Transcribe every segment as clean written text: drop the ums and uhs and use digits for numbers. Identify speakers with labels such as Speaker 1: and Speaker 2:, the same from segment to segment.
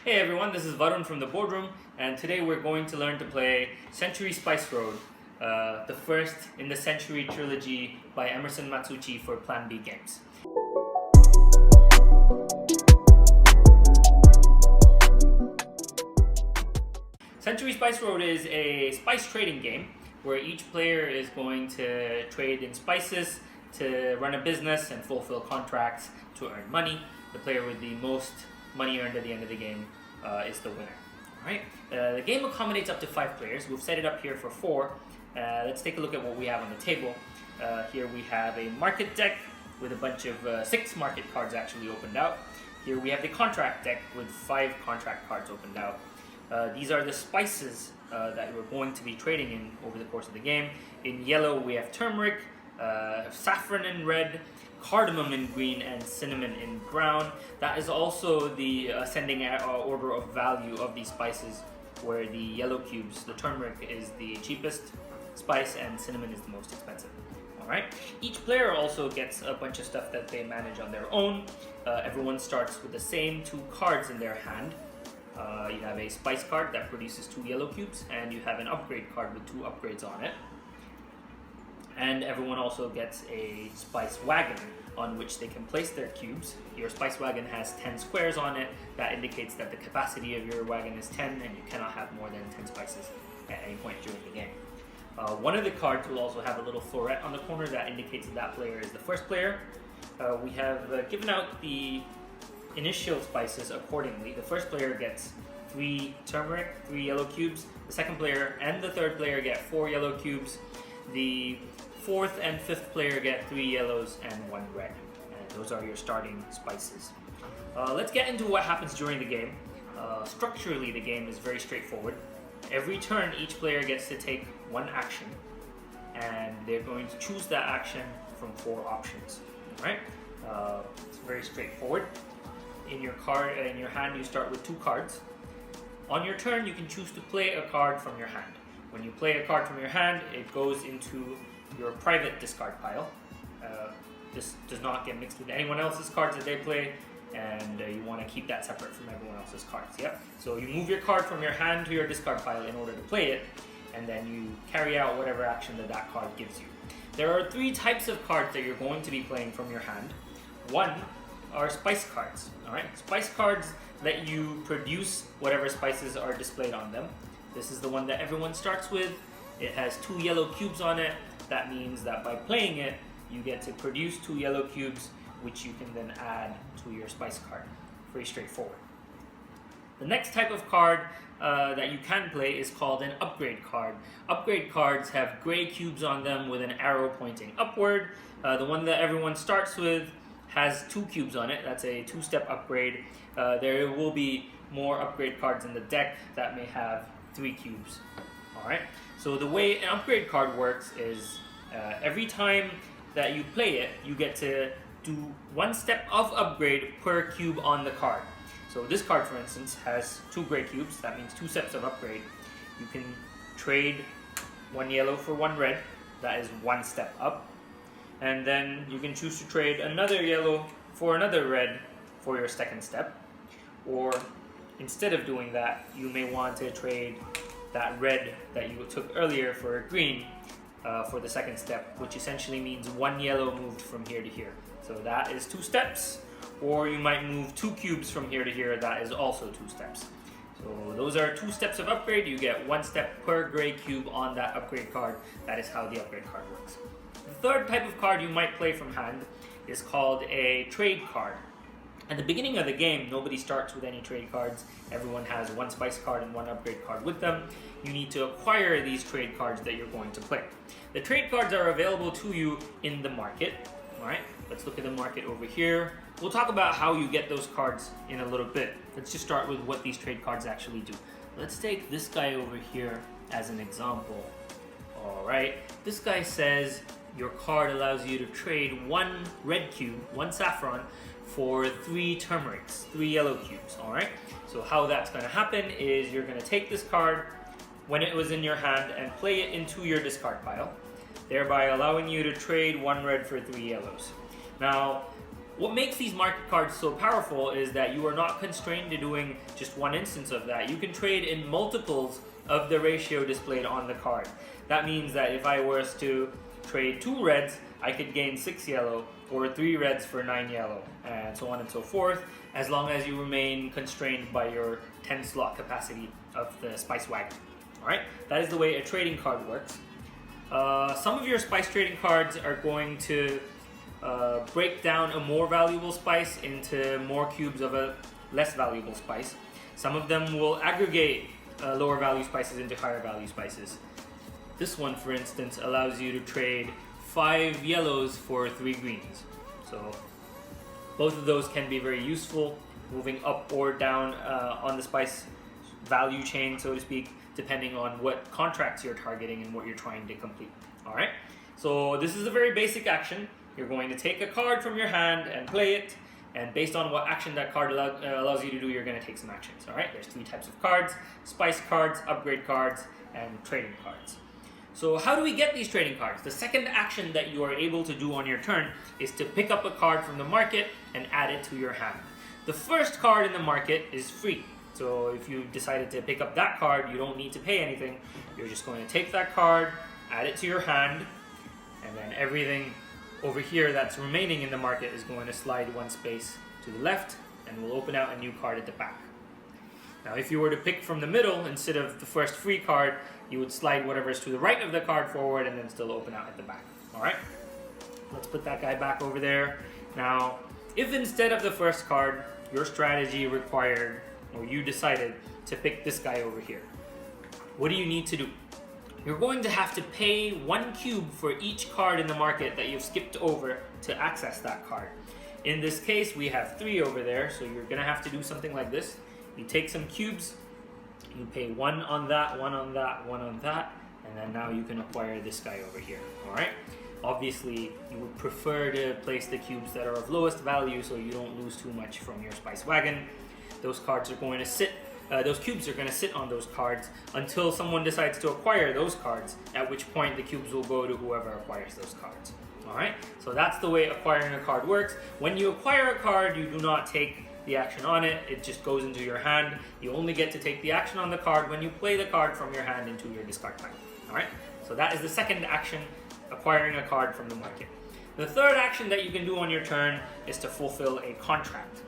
Speaker 1: Hey everyone, this is Varun from the boardroom, and today we're going to learn to play Century Spice Road, the first in the Century trilogy by Emerson Matsuuchi for Plan B games. Century Spice Road is a spice trading game where each player is going to trade in spices to run a business and fulfill contracts to earn money. The player with the most money earned at the end of the game is the winner. Alright, the game accommodates up to 5 players. We've set it up here for 4. Let's take a look at what we have on the table. Here we have a market deck with a bunch of 6 market cards actually opened out. Here we have the contract deck with 5 contract cards opened out. These are the spices that we're going to be trading in over the course of the game. In yellow we have turmeric, saffron in red, cardamom in green, and cinnamon in brown. That is also the ascending order of value of these spices, where the yellow cubes, the turmeric is the cheapest spice and cinnamon is the most expensive. Alright, each player also gets a bunch of stuff that they manage on their own. Everyone starts with the same 2 cards in their hand. You have a spice card that produces 2 yellow cubes, and you have an upgrade card with 2 upgrades on it. And everyone also gets a spice wagon on which they can place their cubes. Your spice wagon has 10 squares on it. That indicates that the capacity of your wagon is 10 and you cannot have more than 10 spices at any point during the game. One of the cards will also have a little floret on the corner that indicates that player is the first player. We have given out the initial spices accordingly. The first player gets 3 turmeric, 3 yellow cubes. The second player and the third player get 4 yellow cubes. The 4th and 5th player get 3 yellows and 1 red. And those are your starting spices. Let's get into what happens during the game. Structurally, the game is very straightforward. Every turn, each player gets to take 1 action, and they're going to choose that action from 4 options. Alright? It's very straightforward. In your hand, you start with 2 cards. On your turn, you can choose to play a card from your hand. When you play a card from your hand, it goes into your private discard pile. This does not get mixed with anyone else's cards that they play, and you want to keep that separate from everyone else's cards. Yep. So you move your card from your hand to your discard pile in order to play it, and then you carry out whatever action that card gives you. There are 3 types of cards that you're going to be playing from your hand. 1 are spice cards. Alright, spice cards let you produce whatever spices are displayed on them. This is the one that everyone starts with. It has 2 yellow cubes on it. That means that by playing it, you get to produce 2 yellow cubes, which you can then add to your spice card. Very straightforward. The next type of card that you can play is called an upgrade card. Upgrade cards have gray cubes on them with an arrow pointing upward. The one that everyone starts with has 2 cubes on it. That's a 2-step upgrade. There will be more upgrade cards in the deck that may have 3 cubes. Alright, so the way an upgrade card works is every time that you play it, you get to do 1 step of upgrade per cube on the card. So this card, for instance, has 2 gray cubes. That means 2 steps of upgrade. You can trade 1 yellow for 1 red. That is 1 step up. And then you can choose to trade another yellow for another red for your 2nd step. Or instead of doing that, you may want to trade that red that you took earlier for a green for the 2nd step, which essentially means 1 yellow moved from here to here. So that is 2 steps. Or you might move 2 cubes from here to here. That is also 2 steps. So those are 2 steps of upgrade. You get 1 step per gray cube on that upgrade card. That is how the upgrade card works. The 3rd type of card you might play from hand is called a trade card. At the beginning of the game, nobody starts with any trade cards. Everyone has 1 spice card and 1 upgrade card with them. You need to acquire these trade cards that you're going to play. The trade cards are available to you in the market. Alright, let's look at the market over here. We'll talk about how you get those cards in a little bit. Let's just start with what these trade cards actually do. Let's take this guy over here as an example. Alright, this guy says your card allows you to trade 1 red cube, 1 saffron, for 3 turmerics, 3 yellow cubes. Alright, so how that's going to happen is you're going to take this card when it was in your hand and play it into your discard pile, thereby allowing you to trade 1 red for 3 yellows. Now, What makes these market cards so powerful is that you are not constrained to doing just one instance of that. You can trade in multiples of the ratio displayed on the card. That means that if I was to trade 2 reds, I could gain 6 yellow, or 3 reds for 9 yellow, and so on and so forth, as long as you remain constrained by your 10 slot capacity of the spice wagon. Alright, that is the way a trading card works. Some of your spice trading cards are going to break down a more valuable spice into more cubes of a less valuable spice. Some of them will aggregate lower value spices into higher value spices. This one, for instance, allows you to trade 5 yellows for 3 greens. So both of those can be very useful, moving up or down on the spice value chain, so to speak, depending on what contracts you're targeting and what you're trying to complete. Alright, so this is a very basic action. You're going to take a card from your hand and play it, and based on what action that card allows you to do, you're going to take some actions. Alright, there's 3 types of cards: spice cards, upgrade cards, and trading cards. So how do we get these trading cards? The second action that you are able to do on your turn is to pick up a card from the market and add it to your hand. The first card in the market is free. So if you decided to pick up that card, you don't need to pay anything. You're just going to take that card, add it to your hand, and then everything over here that's remaining in the market is going to slide 1 space to the left, and we'll open out a new card at the back. Now if you were to pick from the middle instead of the first free card, you would slide whatever is to the right of the card forward and then still open out at the back. Alright, let's put that guy back over there. Now, if instead of the first card, your strategy required, or you decided to pick this guy over here, what do you need to do? You're going to have to pay 1 cube for each card in the market that you've skipped over to access that card. In this case, we have 3 over there, so you're going to have to do something like this. You take some cubes, you pay 1 on that, 1 on that, 1 on that, and then now you can acquire this guy over here. Alright? Obviously, you would prefer to place the cubes that are of lowest value so you don't lose too much from your spice wagon. Those cards are going to sit, those cubes are going to sit on those cards until someone decides to acquire those cards, at which point the cubes will go to whoever acquires those cards. Alright? So that's the way acquiring a card works. When you acquire a card, you do not take the action on it. It just goes into your hand. You only get to take the action on the card when you play the card from your hand into your discard pile. Alright? So that is the second action, acquiring a card from the market. The third action that you can do on your turn is to fulfill a contract.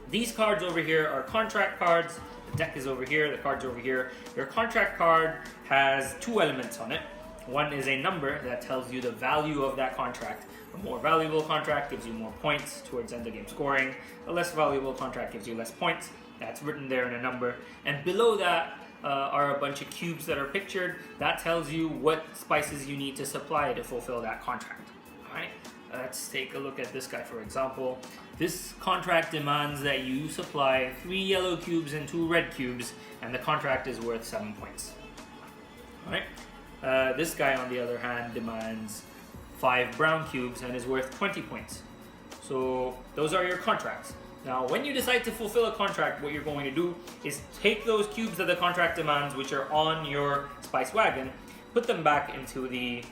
Speaker 1: These cards over here are contract cards. The deck is over here, the card's over here. Your contract card has 2 elements on it. One is a number that tells you the value of that contract. A more valuable contract gives you more points towards end of game scoring. A less valuable contract gives you less points. That's written there in a number. And below that are a bunch of cubes that are pictured. That tells you what spices you need to supply to fulfill that contract. Alright, let's take a look at this guy for example. This contract demands that you supply 3 yellow cubes and 2 red cubes, and the contract is worth 7 points. Alright, this guy on the other hand demands 5 brown cubes and is worth 20 points. So those are your contracts. Now when you decide to fulfill a contract, what you're going to do is take those cubes that the contract demands, which are on your spice wagon, put them back into the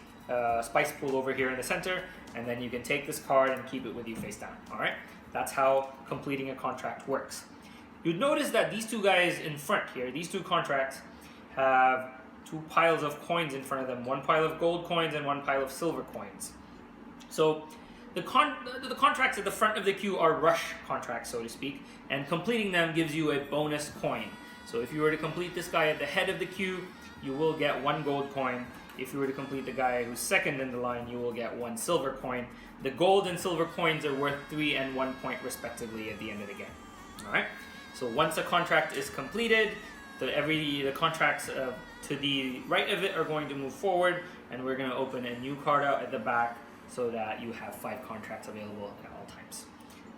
Speaker 1: spice pool over here in the center, and then you can take this card and keep it with you face down. Alright, that's how completing a contract works. You'd notice that these 2 guys in front here, these 2 contracts, have 2 piles of coins in front of them, 1 pile of gold coins and 1 pile of silver coins. So the contracts at the front of the queue are rush contracts, so to speak, and completing them gives you a bonus coin. So if you were to complete this guy at the head of the queue, you will get 1 gold coin. If you were to complete the guy who's second in the line, you will get 1 silver coin. The gold and silver coins are worth 3 and 1 point respectively at the end of the game. Alright, so once a contract is completed, the contracts to the right of it are going to move forward, and we're going to open a new card out at the back so that you have 5 contracts available at all times.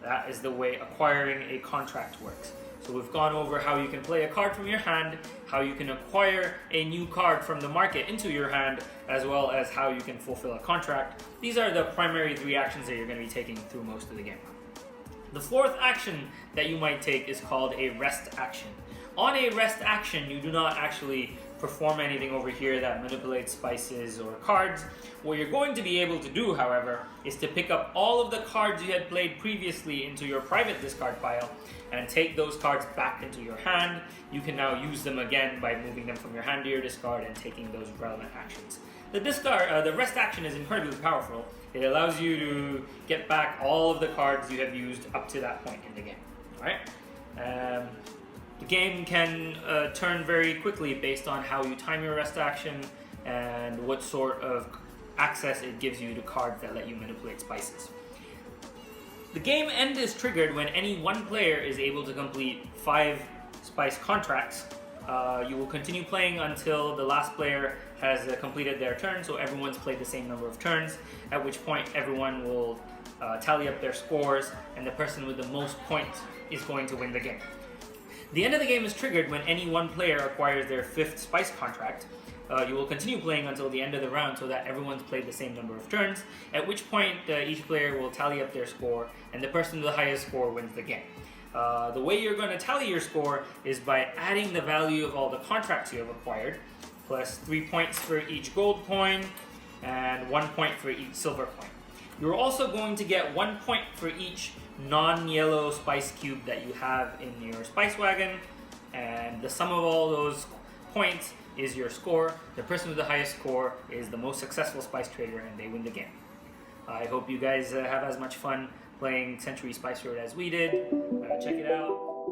Speaker 1: That is the way acquiring a contract works. So we've gone over how you can play a card from your hand, how you can acquire a new card from the market into your hand, as well as how you can fulfill a contract. These are the primary 3 actions that you're going to be taking through most of the game. The 4th action that you might take is called a rest action. On a rest action, you do not actually perform anything over here that manipulates spices or cards. What you're going to be able to do, however, is to pick up all of the cards you had played previously into your private discard pile and take those cards back into your hand. You can now use them again by moving them from your hand to your discard and taking those relevant actions. The rest action is incredibly powerful. It allows you to get back all of the cards you have used up to that point in the game. All right? The game can turn very quickly based on how you time your rest action and what sort of access it gives you to cards that let you manipulate spices. The game end is triggered when any one player is able to complete 5 spice contracts. You will continue playing until the last player has completed their turn, so everyone's played the same number of turns, at which point everyone will tally up their scores, and the person with the most points is going to win the game. The end of the game is triggered when any one player acquires their 5th spice contract. You will continue playing until the end of the round so that everyone's played the same number of turns, at which point each player will tally up their score, and the person with the highest score wins the game. The way you're going to tally your score is by adding the value of all the contracts you have acquired, plus 3 points for each gold coin, and 1 point for each silver coin. You're also going to get 1 point for each non-yellow spice cube that you have in your spice wagon, and the sum of all those points is your score. The person with the highest score is the most successful spice trader, and they win the game. I hope you guys have as much fun playing Century Spice Road as we did. Check it out.